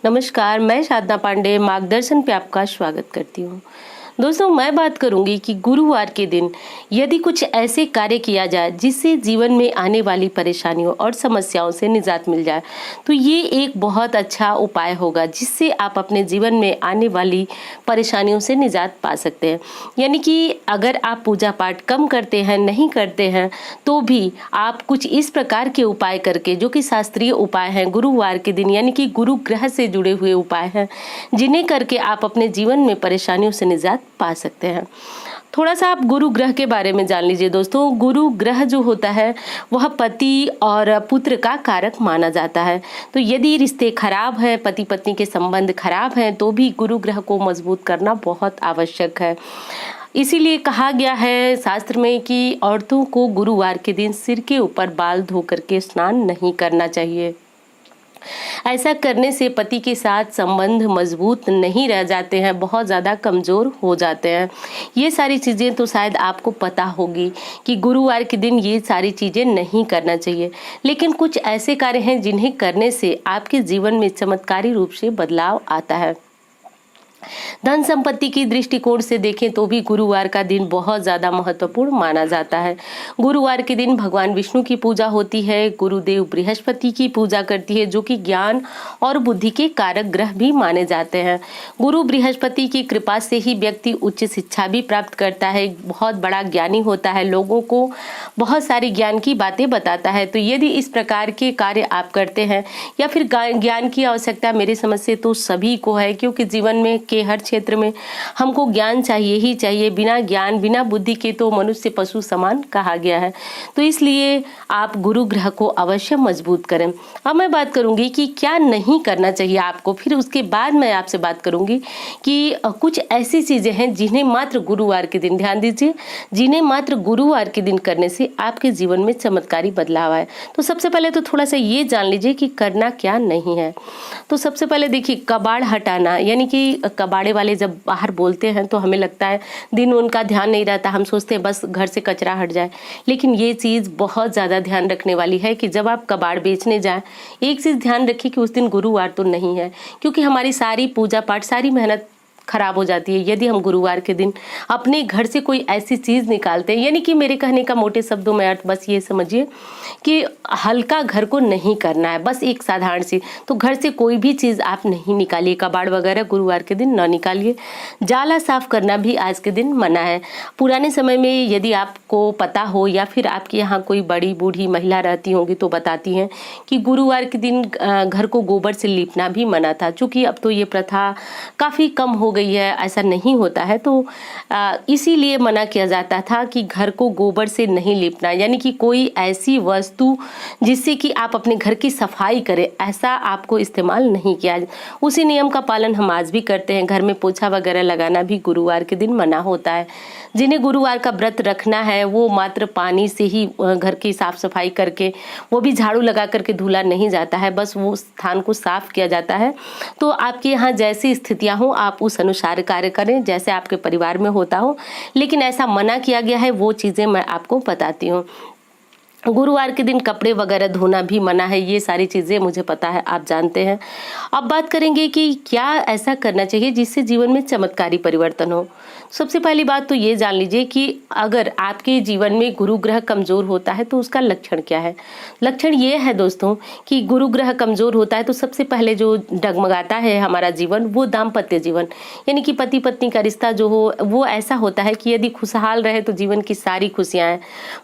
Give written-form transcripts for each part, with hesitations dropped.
नमस्कार, मैं साधना पांडे मार्गदर्शन पे आपका स्वागत करती हूँ। दोस्तों, मैं बात करूंगी कि गुरुवार के दिन यदि कुछ ऐसे कार्य किया जाए जिससे जीवन में आने वाली परेशानियों और समस्याओं से निजात मिल जाए, तो ये एक बहुत अच्छा उपाय होगा जिससे आप अपने जीवन में आने वाली परेशानियों से निजात पा सकते हैं। यानी कि अगर आप पूजा पाठ कम करते हैं, नहीं करते हैं, तो भी आप कुछ इस प्रकार के उपाय करके, जो कि शास्त्रीय उपाय हैं गुरुवार के दिन, यानी कि गुरु ग्रह से जुड़े हुए उपाय हैं, जिन्हें करके आप अपने जीवन में परेशानियों से निजात पा सकते हैं। थोड़ा सा आप गुरु ग्रह के बारे में जान लीजिए दोस्तों। गुरु ग्रह जो होता है वह पति और पुत्र का कारक माना जाता है। तो यदि रिश्ते खराब हैं, पति पत्नी के संबंध खराब हैं, तो भी गुरु ग्रह को मजबूत करना बहुत आवश्यक है। इसीलिए कहा गया है शास्त्र में कि औरतों को गुरुवार के दिन सिर के ऊपर बाल धो करके स्नान नहीं करना चाहिए। ऐसा करने से पति के साथ संबंध मजबूत नहीं रह जाते हैं, बहुत ज़्यादा कमज़ोर हो जाते हैं। ये सारी चीज़ें तो शायद आपको पता होगी कि गुरुवार के दिन ये सारी चीज़ें नहीं करना चाहिए, लेकिन कुछ ऐसे कार्य हैं जिन्हें करने से आपके जीवन में चमत्कारी रूप से बदलाव आता है। धन संपत्ति की दृष्टिकोण से देखें तो भी गुरुवार का दिन बहुत ज्यादा महत्वपूर्ण माना जाता है। गुरुवार के दिन भगवान विष्णु की पूजा होती है। गुरुदेव बृहस्पति की पूजा करती है, जो कि ज्ञान और बुद्धि के कारक ग्रह भी माने जाते हैं। गुरु बृहस्पति की कृपा से ही व्यक्ति उच्च शिक्षा भी प्राप्त करता है, बहुत बड़ा ज्ञानी होता है, लोगों को बहुत सारी ज्ञान की बातें बताता है। तो यदि इस प्रकार के कार्य आप करते हैं, या फिर ज्ञान की आवश्यकता मेरी समझ से तो सभी को है, क्योंकि जीवन में के हर क्षेत्र में हमको ज्ञान चाहिए ही चाहिए। बिना ज्ञान, बिना बुद्धि के तो मनुष्य पशु समान कहा गया है। तो इसलिए आप गुरु ग्रह को अवश्य मजबूत करें। अब मैं बात करूंगी कि क्या नहीं करना चाहिए आपको, फिर उसके बाद मैं आपसे बात करूंगी कि कुछ ऐसी चीजें हैं जिन्हें मात्र गुरुवार के दिन, ध्यान दीजिए, जिन्हें मात्र गुरुवार के दिन करने से आपके जीवन में चमत्कारी बदलाव आए। तो सबसे पहले तो थोड़ा सा ये जान लीजिए कि करना क्या नहीं है। तो सबसे पहले देखिए, कबाड़ हटाना, यानी कि कबाड़े वाले जब बाहर बोलते हैं तो हमें लगता है दिन उनका ध्यान नहीं रहता, हम सोचते हैं बस घर से कचरा हट जाए। लेकिन ये चीज़ बहुत ज़्यादा ध्यान रखने वाली है कि जब आप कबाड़ बेचने जाएं, एक चीज़ ध्यान रखिए कि उस दिन गुरुवार तो नहीं है, क्योंकि हमारी सारी पूजा पाठ, सारी मेहनत खराब हो जाती है यदि हम गुरुवार के दिन अपने घर से कोई ऐसी चीज निकालते हैं। यानी कि मेरे कहने का मोटे शब्दों में अर्थ बस ये समझिए कि हल्का घर को नहीं करना है, बस एक साधारण सी, तो घर से कोई भी चीज आप नहीं निकालिए, कबाड़ वगैरह गुरुवार के दिन न निकालिए। जाला साफ करना भी आज के दिन मना है। पुराने समय में यदि आपको पता हो या फिर आपके यहाँ कोई बड़ी बूढ़ी महिला रहती होंगी तो बताती हैं कि गुरुवार के दिन घर को गोबर से लीपना भी मना था। चूंकि अब तो ये प्रथा काफी कम हो गई है, ऐसा नहीं होता है, तो इसीलिए मना किया जाता था कि घर को गोबर से नहीं लीपना, यानी कि कोई ऐसी वस्तु जिससे कि आप अपने घर की सफाई करें, ऐसा आपको इस्तेमाल नहीं किया। उसी नियम का पालन हम आज भी करते हैं। घर में पोछा वगैरह लगाना भी गुरुवार के दिन मना होता है। जिन्हें गुरुवार का व्रत रखना है वो मात्र पानी से ही घर की साफ सफाई करके, वो भी झाड़ू लगा करके धुला नहीं जाता है, बस वो स्थान को साफ किया जाता है। तो आपके यहाँ जैसी स्थितियां हो आप उस अनुसार कार्य करें, जैसे आपके परिवार में होता हो, लेकिन ऐसा मना किया गया है वो चीजें मैं आपको बताती हूँ। गुरुवार के दिन कपड़े वगैरह धोना भी मना है। ये सारी चीजें मुझे पता है, आप जानते हैं। अब बात करेंगे कि क्या ऐसा करना चाहिए जिससे जीवन में चमत्कारी परिवर्तन हो। सबसे पहली बात तो ये जान लीजिए कि अगर आपके जीवन में गुरु ग्रह कमजोर होता है तो उसका लक्षण क्या है। लक्षण ये है दोस्तों कि गुरु ग्रह कमजोर होता है तो सबसे पहले जो डगमगाता है हमारा जीवन, वो दाम्पत्य जीवन, यानी कि पति पत्नी का रिश्ता जो हो वो ऐसा होता है कि यदि खुशहाल रहे तो जीवन की सारी खुशियां हैं,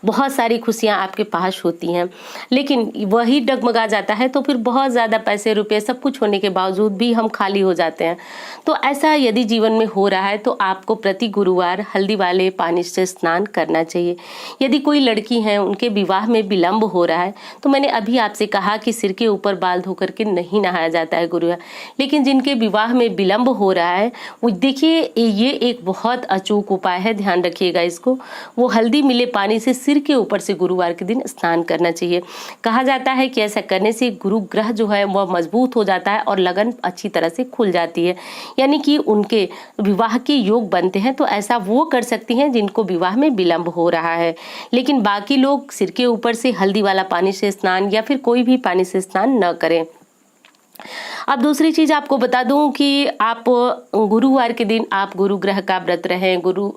बहुत सारी खुशियां आपके पास होती हैं, लेकिन वही डगमगा जाता है तो फिर बहुत ज्यादा पैसे रुपए सब कुछ होने के बावजूद भी हम खाली हो जाते हैं। तो ऐसा यदि जीवन में हो रहा है तो आपको प्रति गुरुवार हल्दी वाले पानी से स्नान करना चाहिए। यदि कोई लड़की है उनके विवाह में विलंब हो रहा है तो मैंने अभी आपसे कहा कि सिर के ऊपर बाल धो करके नहीं नहाया जाता है गुरुवार, लेकिन जिनके विवाह में विलंब हो रहा है वो देखिए ये एक बहुत अचूक उपाय है, ध्यान रखिएगा इसको। वो हल्दी मिले पानी से सिर के ऊपर से गुरुवार के दिन स्नान करना चाहिए। कहा जाता है कि ऐसा करने से गुरु ग्रह जो है वह मजबूत हो जाता है और लगन अच्छी तरह से खुल जाती है, यानी कि उनके विवाह के योग बनते हैं। तो ऐसा वो कर सकती हैं जिनको विवाह में विलंब हो रहा है, लेकिन बाकी लोग सिर के ऊपर से हल्दी वाला पानी से स्नान या फिर कोई भी पानी से स्नान न करें। अब दूसरी चीज़ आपको बता दूं कि आप गुरुवार के दिन आप गुरु ग्रह का व्रत रहें, गुरु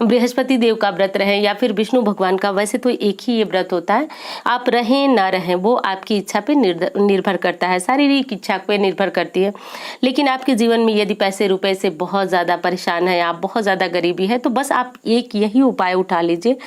बृहस्पति देव का व्रत रहें या फिर विष्णु भगवान का, वैसे तो एक ही ये व्रत होता है, आप रहें ना रहें वो आपकी इच्छा पे निर्भर करता है, शारीरिक इच्छा पे निर्भर करती है। लेकिन आपके जीवन में यदि पैसे रुपए से बहुत ज़्यादा परेशान है, आप बहुत ज़्यादा गरीबी है, तो बस आप एक यही उपाय उठा लीजिए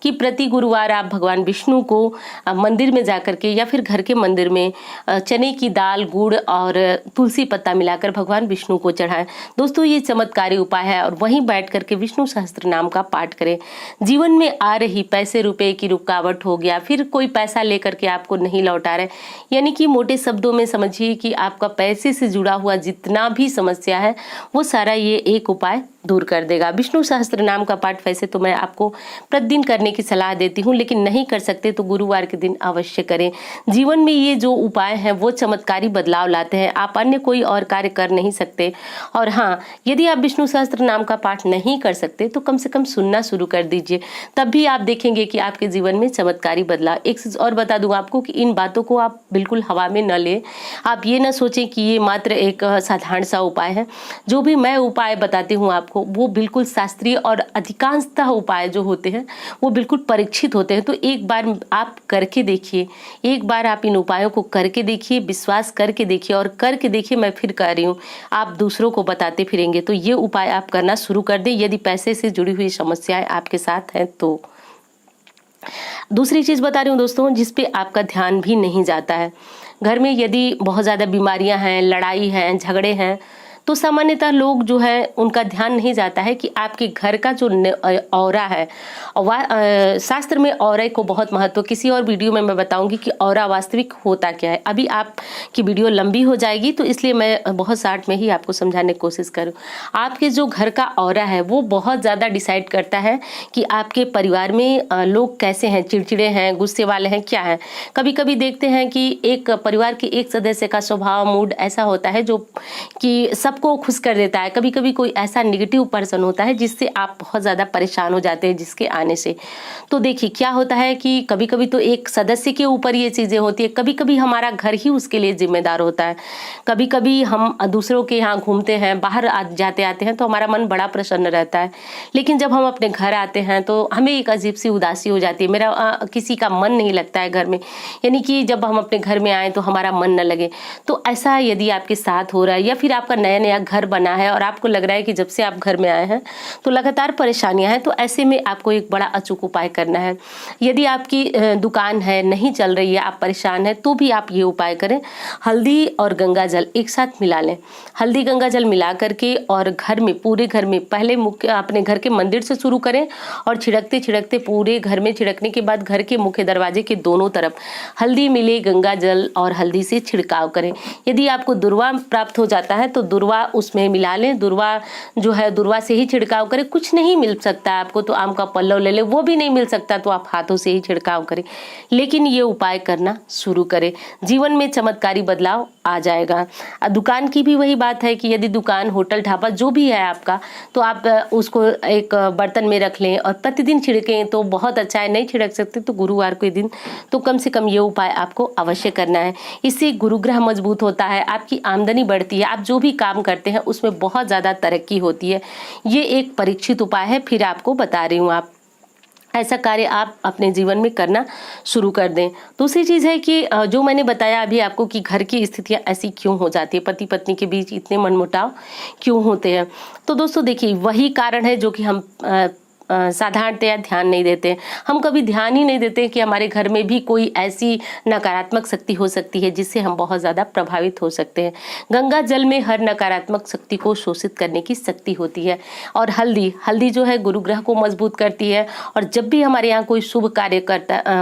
कि प्रति गुरुवार आप भगवान विष्णु को मंदिर में जाकर के या फिर घर के मंदिर में चने की दाल, गुड़ और तुलसी पत्ता मिलाकर भगवान विष्णु को चढ़ाएं। दोस्तों ये चमत्कारी उपाय है और वहीं बैठ करके विष्णु सहस्त्र नाम का पाठ करें। जीवन में आ रही पैसे रुपए की रुकावट हो गया, फिर कोई पैसा लेकर के आपको नहीं लौटा रहे, यानी कि मोटे शब्दों में समझिए कि आपका पैसे से जुड़ा हुआ जितना भी समस्या है वो सारा ये एक उपाय दूर कर देगा। विष्णु सहस्त्र नाम का पाठ वैसे तो मैं आपको प्रतिदिन करने की सलाह देती हूँ, लेकिन नहीं कर सकते तो गुरुवार के दिन अवश्य करें। जीवन में ये जो उपाय हैं वो चमत्कारी बदलाव लाते हैं, आप अन्य कोई और कार्य कर नहीं सकते। और हाँ, यदि आप विष्णु सहस्त्र नाम का पाठ नहीं कर सकते तो कम से कम सुनना शुरू कर दीजिए, तब भी आप देखेंगे कि आपके जीवन में चमत्कारी बदलाव। एक चीज और बता दूं आपको कि इन बातों को आप बिल्कुल हवा में न ले, आप ये न सोचें कि ये मात्र एक साधारण सा उपाय है। जो भी मैं उपाय बताती हूँ आपको वो बिल्कुल शास्त्रीय और अधिकांशतः उपाय जो होते हैं वो बिल्कुल परीक्षित होते हैं। तो एक बार आप करके देखिए, एक बार आप इन उपायों को करके देखिए, विश्वास करके देखिए और करके देखिए, मैं फिर कह रही हूँ आप दूसरों को बताते फिरेंगे। तो ये उपाय आप करना शुरू कर दें यदि पैसे से जुड़ी हुई समस्याएं आपके साथ हैं तो। दूसरी चीज बता रही हूँ दोस्तों, जिसपे आपका ध्यान भी नहीं जाता है। घर में यदि बहुत ज्यादा बीमारियां हैं, लड़ाई है, झगड़े हैं, तो सामान्यतः लोग जो है उनका ध्यान नहीं जाता है कि आपके घर का जो औरा है, शास्त्र में औरे को बहुत महत्व, किसी और वीडियो में मैं बताऊंगी कि औरा वास्तविक होता क्या है। अभी आपकी वीडियो लंबी हो जाएगी तो इसलिए मैं बहुत शार्ट में ही आपको समझाने की कोशिश करूँ। आपके जो घर का औरा है वो बहुत ज़्यादा डिसाइड करता है कि आपके परिवार में लोग कैसे हैं, चिड़चिड़े हैं, गुस्से वाले हैं, क्या है। कभी कभी देखते हैं कि एक परिवार के एक सदस्य का स्वभाव, मूड ऐसा होता है जो कि सबको खुश कर देता है। कभी कभी कोई ऐसा निगेटिव पर्सन होता है जिससे आप बहुत ज़्यादा परेशान हो जाते हैं जिसके आने से। तो देखिए क्या होता है कि कभी कभी तो एक सदस्य के ऊपर ये चीज़ें होती है, कभी कभी हमारा घर ही उसके लिए जिम्मेदार होता है। कभी कभी हम दूसरों के यहाँ घूमते हैं, बाहर जाते आते हैं तो हमारा मन बड़ा प्रसन्न रहता है, लेकिन जब हम अपने घर आते हैं तो हमें एक अजीब सी उदासी हो जाती है। मेरा किसी का मन नहीं लगता है घर में, यानी कि जब हम अपने घर में आए तो हमारा मन न लगे। तो ऐसा यदि आपके साथ हो रहा है या फिर आपका नया नया घर बना है और आपको लग रहा है कि जब से आप घर में आए हैं तो लगातार परेशानियां हैं, तो ऐसे में आपको एक बड़ा अचूक उपाय करना है। यदि आपकी दुकान है नहीं चल रही है, आप परेशान हैं, तो भी आप ये उपाय करें। हल्दी और गंगा जल एक साथ मिला लें। हल्दी गंगा जल मिला करके और घर में, पूरे घर में, पहले मुख्य अपने घर के मंदिर से शुरू करें और छिड़कते छिड़कते पूरे घर में छिड़कने के बाद घर के मुख्य दरवाजे के दोनों तरफ हल्दी मिले गंगा जल और हल्दी से छिड़काव करें। यदि आपको दुर्वा प्राप्त हो जाता है तो दुर्वा उसमें मिला लें। दुर्वा जो है दुर्वा से ही छिड़काव करें। कुछ नहीं मिल सकता आपको तो आम का पल्लव ले लें, वो भी नहीं मिल सकता तो आप हाथों से ही छिड़काव करें, लेकिन ये उपाय करना शुरू करें। जीवन में चमत्कारी बदलाव आ जाएगा। दुकान की भी वही बात है कि यदि दुकान, होटल, ढाबा जो भी है आपका, तो आप उसको एक बर्तन में रख लें और प्रतिदिन छिड़कें तो बहुत अच्छा है। नहीं छिड़क सकते तो गुरुवार के दिन तो कम से कम ये उपाय आपको अवश्य करना है। इससे गुरुग्रह मजबूत होता है, आपकी आमदनी बढ़ती है, आप जो भी काम करते हैं उसमें बहुत ज़्यादा तरक्की होती है। ये एक परीक्षित उपाय है, फिर आपको बता रही हूँ। आप ऐसा कार्य आप अपने जीवन में करना शुरू कर दें। दूसरी चीज़ है कि जो मैंने बताया अभी आपको कि घर की स्थितियां ऐसी क्यों हो जाती है, पति पत्नी के बीच इतने मनमुटाव क्यों होते हैं। तो दोस्तों देखिए वही कारण है जो कि हम साधारणतया ध्यान नहीं देते। हम कभी ध्यान ही नहीं देते कि हमारे घर में भी कोई ऐसी नकारात्मक शक्ति हो सकती है जिससे हम बहुत ज़्यादा प्रभावित हो सकते हैं। गंगा जल में हर नकारात्मक शक्ति को शोषित करने की शक्ति होती है। और हल्दी जो है गुरु ग्रह को मजबूत करती है। और जब भी हमारे यहाँ कोई शुभ कार्य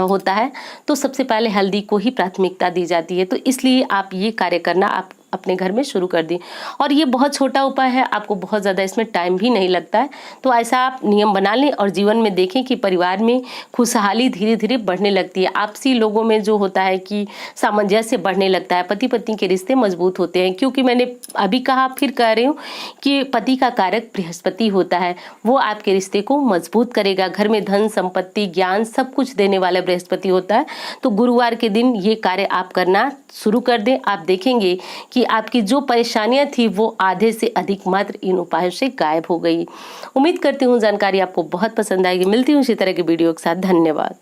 होता है तो सबसे पहले हल्दी को ही प्राथमिकता दी जाती है। तो इसलिए आप ये कार्य करना आप अपने घर में शुरू कर दी। और ये बहुत छोटा उपाय है, आपको बहुत ज़्यादा इसमें टाइम भी नहीं लगता है। तो ऐसा आप नियम बना लें और जीवन में देखें कि परिवार में खुशहाली धीरे धीरे बढ़ने लगती है। आपसी लोगों में जो होता है कि सामंजस्य बढ़ने लगता है, पति पत्नी के रिश्ते मजबूत होते हैं। क्योंकि मैंने अभी कहा, फिर कह रही हूँ कि पति का कारक बृहस्पति होता है, वो आपके रिश्ते को मजबूत करेगा। घर में धन, संपत्ति, ज्ञान सब कुछ देने वाला बृहस्पति होता है। तो गुरुवार के दिन ये कार्य आप करना शुरू कर दें। आप देखेंगे कि आपकी जो परेशानियां थी वो आधे से अधिक मात्र इन उपायों से गायब हो गई। उम्मीद करती हूँ जानकारी आपको बहुत पसंद आएगी। मिलती हूँ इसी तरह की वीडियो के साथ। धन्यवाद।